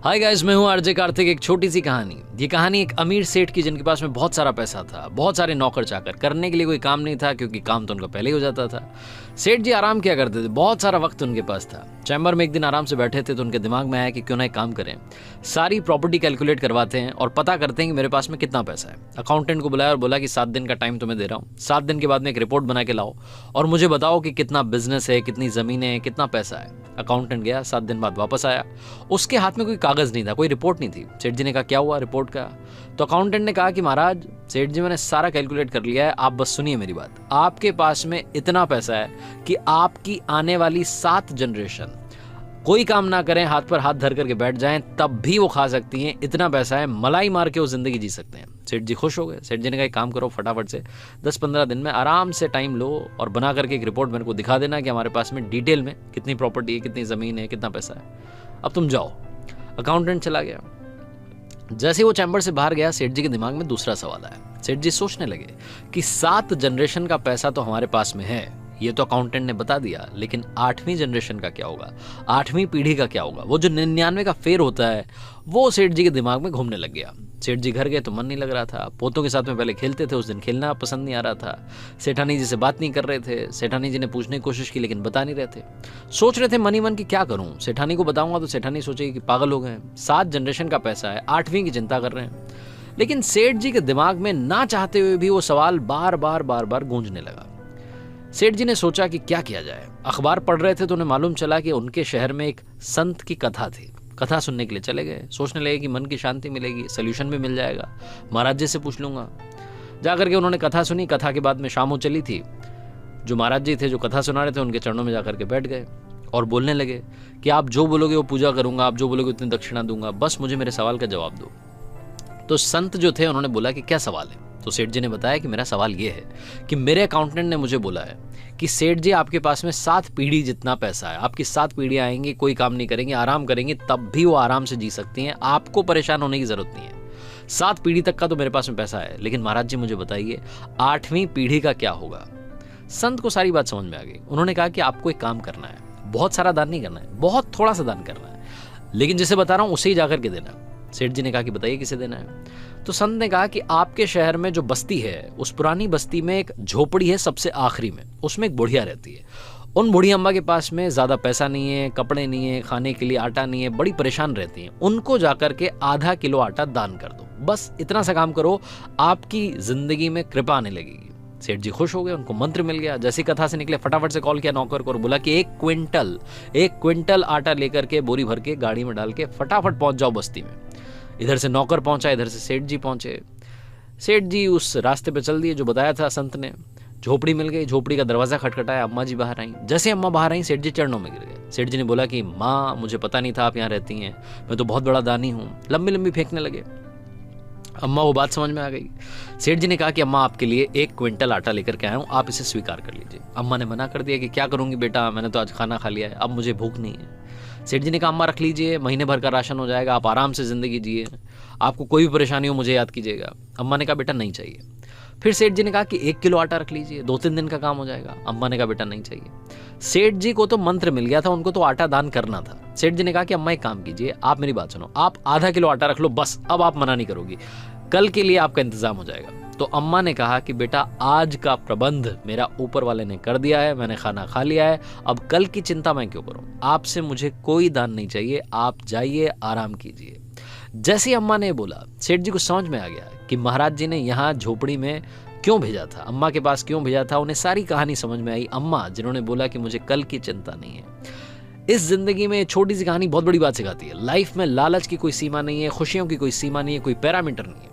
Hi guys, मैं हूं RJ Kartik. एक छोटी सी कहानी। ये कहानी एक अमीर सेठ की, जिनके पास में बहुत सारा पैसा था, बहुत सारे नौकर चाकर, करने के लिए कोई काम नहीं था क्योंकि काम तो उनका पहले ही हो जाता था। सेठ जी आराम किया करते थे, बहुत सारा वक्त उनके पास था। चैम्बर में एक दिन आराम से बैठे थे तो उनके दिमाग में आया कि क्यों ना एक काम करें, सारी प्रॉपर्टी कैलकुलेट करवाते हैं और पता करते हैं कि मेरे पास में कितना पैसा है। अकाउंटेंट को बुलाया और बोला कि 7 दिन का टाइम तुम्हें दे रहा हूँ, 7 दिन के बाद में एक रिपोर्ट बना के लाओ और मुझे बताओ कि कितना बिजनेस है, कितनी ज़मीनें हैं, कितना पैसा है। अकाउंटेंट गया, 7 दिन बाद वापस आया। उसके हाथ में कोई कागज़ नहीं था, कोई रिपोर्ट नहीं थी। सेठ जी ने कहा क्या हुआ रिपोर्ट का? तो अकाउंटेंट ने कहा कि महाराज, सेठ जी मैंने सारा कैलकुलेट कर लिया है, आप बस सुनिए मेरी बात। आपके पास में इतना पैसा है कि आपकी आने वाली 7 जनरेशन कोई काम ना करें, हाथ पर हाथ धर करके बैठ जाएं, तब भी वो खा सकती हैं। इतना पैसा है, मलाई मार के वो जिंदगी जी सकते हैं। सेठ जी खुश हो गए। सेठ जी ने कहा एक काम करो, फटाफट से 10-15 दिन में आराम से टाइम लो और बना करके एक रिपोर्ट मेरे को दिखा देना कि हमारे पास में डिटेल में कितनी प्रॉपर्टी है, कितनी ज़मीन है, कितना पैसा है। अब तुम जाओ। अकाउंटेंट चला गया। जैसे वो चैम्बर से बाहर गया, सेठ जी के दिमाग में दूसरा सवाल आया। सेठ जी सोचने लगे कि 7 जनरेशन का पैसा तो हमारे पास में है, ये तो अकाउंटेंट ने बता दिया, लेकिन 8वीं जनरेशन का क्या होगा, 8वीं पीढ़ी का क्या होगा? वो जो 99 का फेर होता है, वो सेठ जी के दिमाग में घूमने लग गया। सेठ जी घर गए तो मन नहीं लग रहा था। पोतों के साथ में पहले खेलते थे, उस दिन खेलना पसंद नहीं आ रहा था। सेठानी जी से बात नहीं कर रहे थे। सेठानी जी ने पूछने की कोशिश की लेकिन बता नहीं रहे थे। सोच रहे थे मन ही मन की क्या करूं, सेठानी को बताऊंगा तो सेठानी सोचेगी कि पागल हो गए, 7 जनरेशन का पैसा है, 8वीं की चिंता कर रहे हैं। लेकिन सेठ जी के दिमाग में ना चाहते हुए भी वो सवाल बार बार गूंजने लगा। सेठ जी ने सोचा कि क्या किया जाए। अखबार पढ़ रहे थे तो उन्हें मालूम चला कि उनके शहर में एक संत की कथा थी। कथा सुनने के लिए चले गए। सोचने लगे कि मन की शांति मिलेगी, सोल्यूशन भी मिल जाएगा, महाराज जी से पूछ लूंगा। जाकर के उन्होंने कथा सुनी। कथा के बाद में शाम हो चली थी। जो महाराज जी थे, जो कथा सुना रहे थे, उनके चरणों में जाकर के बैठ गए और बोलने लगे कि आप जो बोलोगे वो पूजा करूंगा, आप जो बोलोगे उतनी दक्षिणा दूंगा, बस मुझे मेरे सवाल का जवाब दो। तो संत जो थे उन्होंने बोला कि क्या सवाल है? तो सेठ जी ने बताया कि मेरा सवाल ये है कि मेरे अकाउंटेंट ने मुझे बोला है कि सेठ जी आपके पास में 7 पीढ़ी जितना पैसा है, आपकी 7 पीढ़ियां आएंगी, कोई काम नहीं करेंगे, आराम करेंगी, तब भी वो आराम से जी सकती हैं, आपको परेशान होने की जरूरत नहीं है। 7 पीढ़ी तक का तो मेरे पास में पैसा है, लेकिन महाराज जी मुझे बताइए 8वीं पीढ़ी का क्या होगा? संत को सारी बात समझ में आ गई। उन्होंने कहा कि आपको एक काम करना है, बहुत सारा दान नहीं करना है, बहुत थोड़ा सा दान करना है, लेकिन जिसे बता रहा हूं उसे ही जाकर के देना। सेठ जी ने कहा कि बताइए किसे देना है? तो संत ने कहा कि आपके शहर में जो बस्ती है, उस पुरानी बस्ती में एक झोपड़ी है सबसे आखिरी में, उसमें एक बुढ़िया रहती है। उन बुढ़िया अम्मा के पास में ज्यादा पैसा नहीं है, कपड़े नहीं है, खाने के लिए आटा नहीं है, बड़ी परेशान रहती हैं। उनको जाकर के आधा किलो आटा दान कर दो, बस इतना सा काम करो, आपकी जिंदगी में कृपा आने लगेगी। सेठ जी खुश हो गए, उनको मंत्र मिल गया। जैसी कथा से निकले, फटाफट से कॉल किया नौकर को और बोला कि 1 क्विंटल आटा लेकर के बोरी भर के गाड़ी में डाल के फटाफट पहुंच जाओ बस्ती में। इधर से नौकर पहुंचा, इधर से सेठ जी पहुंचे। सेठ जी उस रास्ते पे चल दिए जो बताया था संत ने। झोपड़ी मिल गई, झोपड़ी का दरवाजा खटखटाया, अम्मा जी बाहर आई। जैसे अम्मा बाहर आई, सेठ जी चरणों में गिर गए। सेठ जी ने बोला कि माँ, मुझे पता नहीं था आप यहाँ रहती हैं, मैं तो बहुत बड़ा दानी हूँ। लंबी लंबी फेंकने लगे। अम्मा वो बात समझ में आ गई। सेठ जी ने कहा कि अम्मा, आपके लिए 1 क्विंटल आटा लेकर के आया हूँ, आप इसे स्वीकार कर लीजिए। अम्मा ने मना कर दिया कि क्या करूंगी बेटा, मैंने तो आज खाना खा लिया है, अब मुझे भूख नहीं है। सेठ जी ने कहा अम्मा रख लीजिए, महीने भर का राशन हो जाएगा, आप आराम से जिंदगी जिए, आपको कोई भी परेशानी हो मुझे याद कीजिएगा। अम्मा ने कहा बेटा नहीं चाहिए। फिर सेठ जी ने कहा कि 1 किलो आटा रख लीजिए, 2-3 दिन का काम हो जाएगा। अम्मा ने कहा बेटा नहीं चाहिए। सेठ जी को तो मंत्र मिल गया था, उनको तो आटा दान करना था। सेठ जी ने कहा कि अम्मा एक काम कीजिए, आप मेरी बात सुनो, आप आधा किलो आटा रख लो, बस अब आप मना नहीं करोगी, कल के लिए आपका इंतजाम हो जाएगा। तो अम्मा ने कहा कि बेटा आज का प्रबंध मेरा ऊपर वाले ने कर दिया है, मैंने खाना खा लिया है, अब कल की चिंता मैं क्यों करूं, आपसे मुझे कोई दान नहीं चाहिए, आप जाइए आराम कीजिए। जैसे अम्मा ने बोला, सेठ जी को समझ में आ गया कि महाराज जी ने यहाँ झोपड़ी में क्यों भेजा था, अम्मा के पास क्यों भेजा था। उन्हें सारी कहानी समझ में आई। अम्मा जिन्होंने बोला कि मुझे कल की चिंता नहीं है। इस जिंदगी में छोटी सी कहानी बहुत बड़ी बात सिखाती है। लाइफ में लालच की कोई सीमा नहीं है, खुशियों की कोई सीमा नहीं है, कोई पैरामीटर नहीं है।